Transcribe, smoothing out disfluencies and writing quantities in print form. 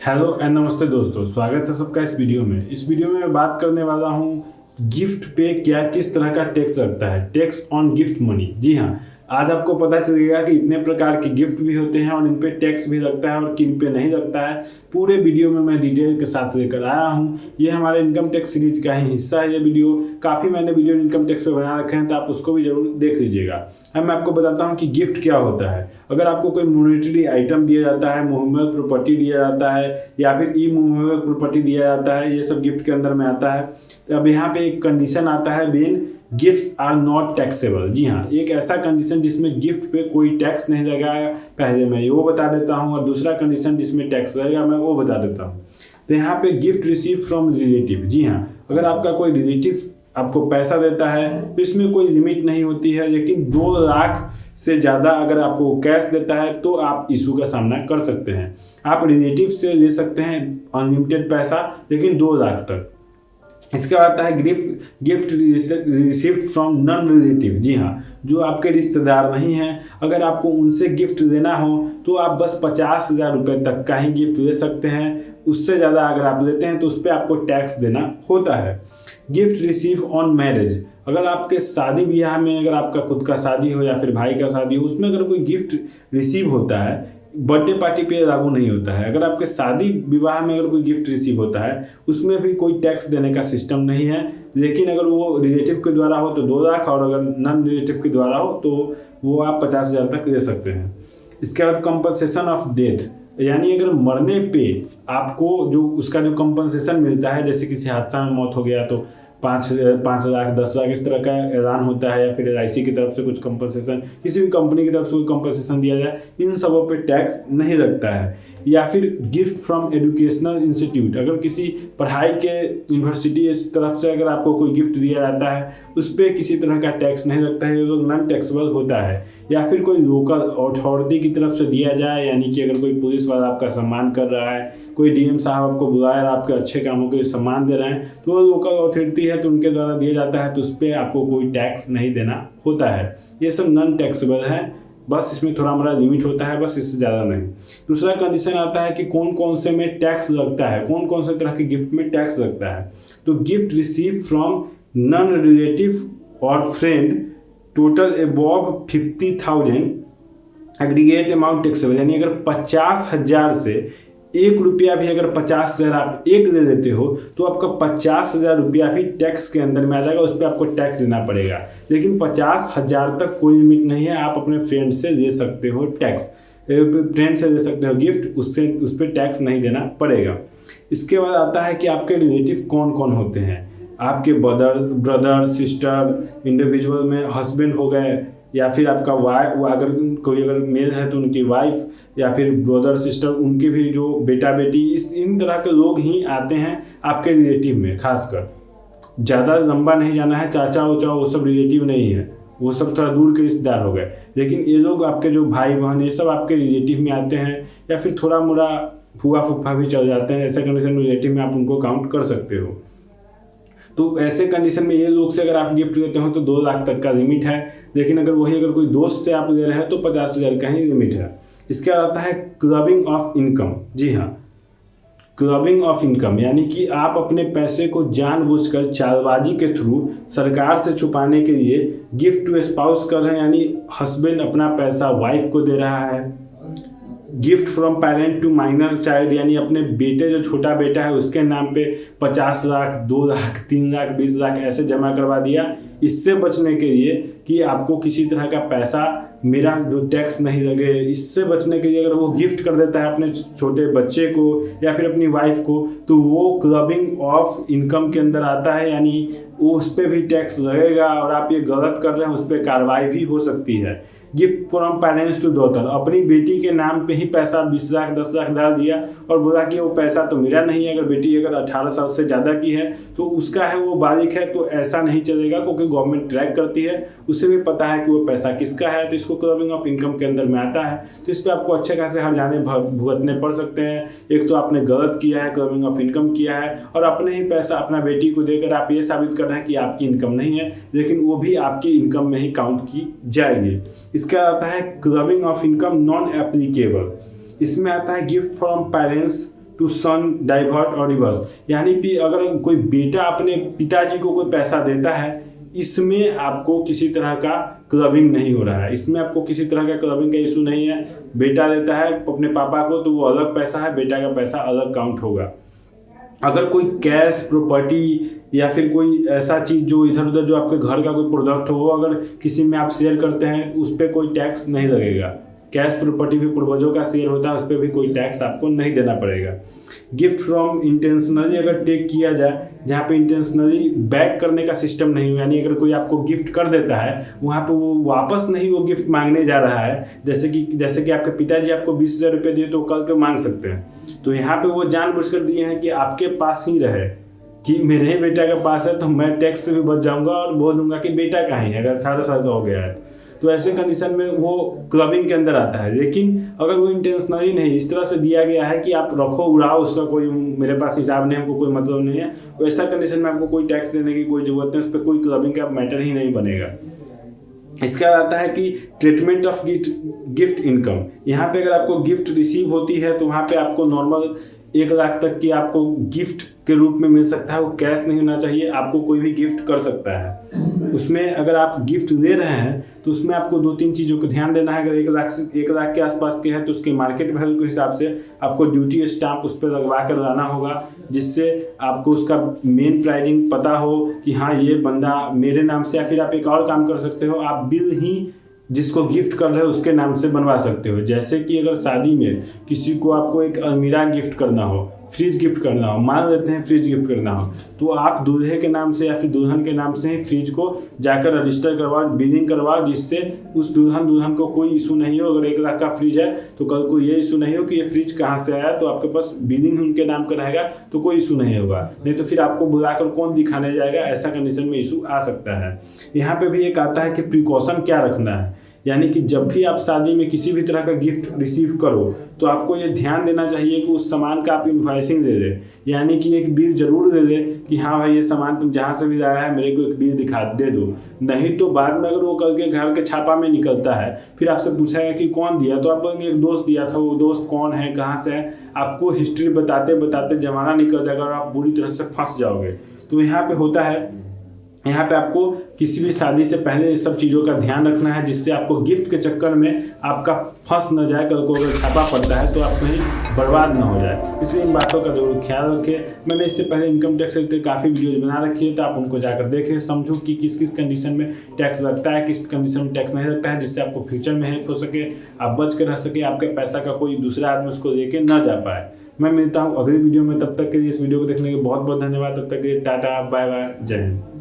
Hello and नमस्ते दोस्तों, स्वागत है सबका इस वीडियो में। इस वीडियो में मैं बात करने वाला हूँ गिफ्ट पे क्या किस तरह का टैक्स लगता है, टैक्स ऑन गिफ्ट मनी। जी हाँ, आज आपको पता चलेगा कि इतने प्रकार के गिफ्ट भी होते हैं और इन पे टैक्स भी लगता है और किन पे नहीं लगता है। पूरे वीडियो में मैं डिटेल के साथ लेकर आया हूँ। ये हमारे इनकम टैक्स सीरीज का ही हिस्सा है। ये वीडियो काफ़ी मैंने वीडियो इनकम टैक्स पे बना रखे हैं, तो आप उसको भी जरूर देख लीजिएगा। अब मैं आपको बताता हूँ कि गिफ्ट क्या होता है। अगर आपको कोई मॉनेटरी आइटम दिया जाता है, मूवेबल प्रॉपर्टी दिया जाता है या फिर ई मूवेबल प्रॉपर्टी दिया जाता है, ये सब गिफ्ट के अंदर में आता है। तो अब यहाँ पे एक कंडीशन आता है, when gift are not taxable. जी हाँ, एक ऐसा कंडीशन जिसमें गिफ्ट पे कोई टैक्स नहीं लगाया, पहले मैं वो बता देता हूँ, और दूसरा कंडीशन जिसमें टैक्स लगेगा मैं वो बता देता हूँ। तो यहाँ पे गिफ्ट रिसीव फ्रॉम रिलेटिव। जी हाँ, अगर आपका कोई रिलेटिव आपको पैसा देता है तो इसमें कोई लिमिट नहीं होती है, लेकिन 2 लाख से ज़्यादा अगर आपको कैश देता है तो आप इशू का सामना कर सकते हैं। आप रिलेटिव से ले सकते हैं अनलिमिटेड पैसा, लेकिन 2 लाख तक। इसके बाद आता है gift received from non relative. जी हाँ, जो आपके रिश्तेदार नहीं हैं, अगर आपको उनसे गिफ्ट देना हो तो आप बस 50,000 रुपये तक का ही गिफ्ट दे सकते हैं। उससे ज़्यादा अगर आप लेते हैं तो उस पर आपको टैक्स देना होता है। गिफ्ट रिसीव ऑन मैरिज, अगर आपके शादी ब्याह में, अगर आपका खुद का शादी हो या फिर भाई का शादी हो, उसमें अगर कोई गिफ्ट रिसीव होता है, बर्थडे पार्टी पे लागू नहीं होता है। अगर आपके शादी विवाह में अगर कोई गिफ्ट रिसीव होता है, उसमें भी कोई टैक्स देने का सिस्टम नहीं है। लेकिन अगर वो रिलेटिव के द्वारा हो तो 2 लाख, और अगर नॉन रिलेटिव के द्वारा हो तो वो आप 50,000 तक ले सकते हैं। इसके बाद कंपनसेशन ऑफ डेथ, यानी अगर मरने पे आपको जो उसका जो कंपनसेशन मिलता है, जैसे किसी हादसा में मौत हो गया तो 5 लाख 10 लाख इस तरह का ऐलान होता है, या फिर LIC की तरफ से कुछ कंपनसेशन, किसी भी कंपनी की तरफ से कोई कंपनसेशन दिया जाए, इन सबों पे टैक्स नहीं लगता है। या फिर गिफ्ट फ्रॉम एजुकेशनल इंस्टीट्यूट, अगर किसी पढ़ाई के यूनिवर्सिटी इस तरफ से अगर आपको कोई गिफ्ट दिया जाता है, उस पर किसी तरह का टैक्स नहीं लगता है, ये लोग नॉन टैक्सेबल होता है। या फिर कोई लोकल अथॉरिटी की तरफ से दिया जाए, यानी कि अगर कोई पुलिस वाला आपका सम्मान कर रहा है, कोई DM साहब आपको बुलाया और आपके अच्छे कामों के लिए सम्मान दे रहे हैं, तो वो लोकल अथॉरिटी है तो उनके द्वारा दिया जाता है, तो उस पर आपको कोई टैक्स नहीं देना होता है। ये सब नॉन टैक्सेबल है, बस इसमें थोड़ा हमारा लिमिट होता है, बस इससे ज़्यादा नहीं। दूसरा कंडीशन आता है कि कौन कौन से में टैक्स लगता है, कौन कौन से तरह के गिफ्ट में टैक्स लगता है। तो gift receive from non relative और friend total above 50,000 aggregate amount taxable, यानी अगर 50,000 से 1 रुपया भी, अगर 50,000 आप एक दे देते हो तो आपका 50,000 रुपया भी टैक्स के अंदर में आ जाएगा, उस पर आपको टैक्स देना पड़ेगा। लेकिन 50,000 तक कोई लिमिट नहीं है, आप अपने फ्रेंड से ले सकते हो टैक्स, फ्रेंड से ले सकते हो गिफ्ट, उससे उस पर टैक्स नहीं देना पड़ेगा। इसके बाद आता है कि आपके रिलेटिव कौन कौन होते हैं। आपके ब्रदर सिस्टर, इंडिविजुअल में हस्बैंड हो गए, या फिर आपका वाइफ, अगर कोई अगर मेल है तो उनकी वाइफ, या फिर ब्रदर सिस्टर उनके भी जो बेटा बेटी, इन तरह के लोग ही आते हैं आपके रिलेटिव में। खासकर ज़्यादा लंबा नहीं जाना है, चाचा उचा वो सब रिलेटिव नहीं है, वो सब थोड़ा दूर के रिश्तेदार हो गए। लेकिन ये लोग आपके जो भाई बहन, ये सब आपके रिलेटिव में आते हैं, या फिर थोड़ा मोड़ा फूफा फूफा भी चल जाते हैं। ऐसे कंडीशन में रिलेटिव में आप उनको काउंट कर सकते हो। तो ऐसे कंडीशन में ये लोग से अगर आप गिफ्ट देते हो तो 2 लाख तक का लिमिट है। लेकिन अगर कोई दोस्त से आप ले रहे हैं तो 50,000 का ही लिमिट है। इसके बाद आता है क्लबिंग ऑफ इनकम। जी हाँ, क्लबिंग ऑफ इनकम, यानी कि आप अपने पैसे को जानबूझकर चालबाजी के थ्रू सरकार से छुपाने के लिए गिफ्ट टू स्पाउस कर रहे हैं, यानी हस्बैंड अपना पैसा वाइफ को दे रहा है। Gift from parent to minor child, यानी अपने बेटे, जो छोटा बेटा है उसके नाम पे 50 लाख 2 लाख 3 लाख 20 लाख ऐसे जमा करवा दिया, इससे बचने के लिए कि आपको किसी तरह का पैसा मेरा जो टैक्स नहीं लगे। इससे बचने के लिए अगर वो गिफ्ट कर देता है अपने छोटे बच्चे को या फिर अपनी वाइफ को, तो वो क्लबिंग ऑफ इनकम के अंदर आता है, यानी वो उस पर भी टैक्स लगेगा, और आप ये गलत कर रहे हैं उस पर कार्रवाई भी हो सकती है। Gift from parents to daughter, अपनी बेटी के नाम पे ही पैसा 20 लाख 10 लाख डाल दिया और बोला कि वो पैसा तो मेरा नहीं है। अगर बेटी अगर 18 साल से ज़्यादा की है तो उसका है, वो बालिग है, तो ऐसा नहीं चलेगा, क्योंकि गवर्नमेंट ट्रैक करती है, उसे भी पता है कि वो पैसा किसका है। तो इसको क्लबिंग ऑफ इनकम के अंदर में आता है। तो इस पर आपको अच्छे खासे हर्जाने भुगतने पड़ सकते हैं। एक तो आपने गलत किया है, क्लबिंग ऑफ इनकम किया है, और अपने ही पैसा अपना बेटी को देकर आप ये साबित कर रहे हैं कि आपकी इनकम नहीं है, लेकिन वो भी आपकी इनकम में ही काउंट की जाएगी। इसका आता है clubbing of income non applicable. इसमें आता है gift from parents to son divert और रिवर्स, यानी कि अगर कोई बेटा अपने पिताजी को कोई पैसा देता है, इसमें आपको किसी तरह का क्लबिंग नहीं हो रहा है, इसमें आपको किसी तरह का क्लबिंग का इशू नहीं है। बेटा देता है अपने पापा को तो वो अलग पैसा है, बेटा का पैसा अलग काउंट होगा। अगर कोई कैश प्रॉपर्टी या फिर कोई ऐसा चीज़ जो इधर उधर जो आपके घर का कोई प्रोडक्ट हो, अगर किसी में आप शेयर करते हैं उस पर कोई टैक्स नहीं लगेगा। कैश प्रॉपर्टी भी पूर्वजों का शेयर होता है, उस पर भी कोई टैक्स आपको नहीं देना पड़ेगा। गिफ्ट फ्रॉम इंटेंशनली अगर टेक किया जाए, जहाँ पे इंटेंशनली बैक करने का सिस्टम नहीं हो, यानी अगर कोई आपको गिफ्ट कर देता है वहाँ पे वो वापस नहीं वो गिफ्ट मांगने जा रहा है, जैसे कि आपके पिताजी आपको 20,000 रुपये दिए तो कल के मांग सकते हैं, तो यहाँ पे वो जानबूझकर दिए हैं कि आपके पास ही रहे, कि मेरे ही बेटा के पास है तो मैं टैक्स से भी बच जाऊंगा और बोल दूंगा कि बेटा कहाँ है अगर 18 साल का हो गया है। तो ऐसे कंडीशन में वो क्लबिंग के अंदर आता है। लेकिन अगर वो इंटेंशनली नहीं, इस तरह से दिया गया है कि आप रखो उड़ाओ, उसका कोई मेरे पास हिसाब नहीं, हमको कोई मतलब नहीं है, तो ऐसा कंडीशन में आपको कोई टैक्स देने की कोई जरूरत नहीं, उस पर कोई क्लबिंग का मैटर ही नहीं बनेगा। इसके बाद आता है कि ट्रीटमेंट ऑफ गिफ्ट इनकम। यहाँ पे अगर आपको गिफ्ट रिसीव होती है तो वहाँ पे आपको नॉर्मल 1 लाख तक की आपको गिफ्ट के रूप में मिल सकता है, वो कैश नहीं होना चाहिए, आपको कोई भी गिफ्ट कर सकता है। उसमें अगर आप गिफ्ट ले रहे हैं तो उसमें आपको 2-3 चीज़ों को ध्यान देना है। अगर 1 लाख के आसपास के है तो उसके मार्केट वैल्यू के हिसाब से आपको ड्यूटी स्टाम्प उस पर लगवा कर लाना होगा, जिससे आपको उसका मेन प्राइजिंग पता हो कि हाँ ये बंदा मेरे नाम से, या फिर आप एक और काम कर सकते हो, आप बिल ही जिसको गिफ्ट कर रहे हो उसके नाम से बनवा सकते हो। जैसे कि अगर शादी में किसी को आपको एक अलमीरा गिफ्ट करना हो, फ्रिज गिफ्ट करना हो, मान लेते हैं फ्रिज गिफ्ट करना हो, तो आप दूल्हे के नाम से या फिर दुल्हन के नाम से ही फ्रिज को जाकर रजिस्टर करवाओ, बिलिंग करवाओ, जिससे उस दुल्हन को कोई इशू नहीं हो। अगर 1 लाख का फ्रिज है तो कल को ये इशू नहीं हो कि ये फ्रिज कहाँ से आया, तो आपके पास बिलिंग उनके नाम का रहेगा तो कोई इशू नहीं होगा। नहीं तो फिर आपको बुलाकर कौन दिखाने जाएगा, ऐसा कंडीशन में इशू आ सकता है। यहाँ पे भी एक आता है कि प्रिकॉशन क्या रखना है, यानी कि जब भी आप शादी में किसी भी तरह का गिफ्ट रिसीव करो तो आपको ये ध्यान देना चाहिए कि उस सामान का आप इन्वॉइसिंग दे दें, यानी कि एक बिल जरूर दे दें कि हाँ भाई ये सामान तुम जहाँ से भी लाया है मेरे को एक बिल दिखा दे दो। नहीं तो बाद में अगर वो कल के घर के छापा में निकलता है, फिर आपसे पूछेगा कि कौन दिया, तो आप बोलेंगे एक दोस्त दिया था, वो दोस्त कौन है, कहाँ से है, आपको हिस्ट्री बताते बताते जमाना निकल जाएगा और आप बुरी तरह से फंस जाओगे। तो यहाँ पे होता है, यहाँ पे आपको किसी भी शादी से पहले ये सब चीज़ों का ध्यान रखना है, जिससे आपको गिफ्ट के चक्कर में आपका फंस न जाए, कल को अगर छापा पड़ता है तो आप कहीं बर्बाद न हो जाए। इसलिए इन बातों का जरूर ख्याल रखें। मैंने इससे पहले इनकम टैक्स के काफ़ी वीडियोज बना रखी है, तो आप उनको जाकर देखें, समझो कि किस किस कंडीशन में टैक्स लगता है, किस कंडीशन में टैक्स नहीं लगता है, जिससे आपको फ्यूचर में हेल्प हो सके, आप बच के रह सके, आपके पैसा का कोई दूसरा आदमी उसको लेके न जा पाए। मैं मिलता हूँ अगली वीडियो में, तब तक के लिए इस वीडियो को देखने के बहुत बहुत धन्यवाद। तब तक के लिए टाटा बाय बाय, जय हिंद।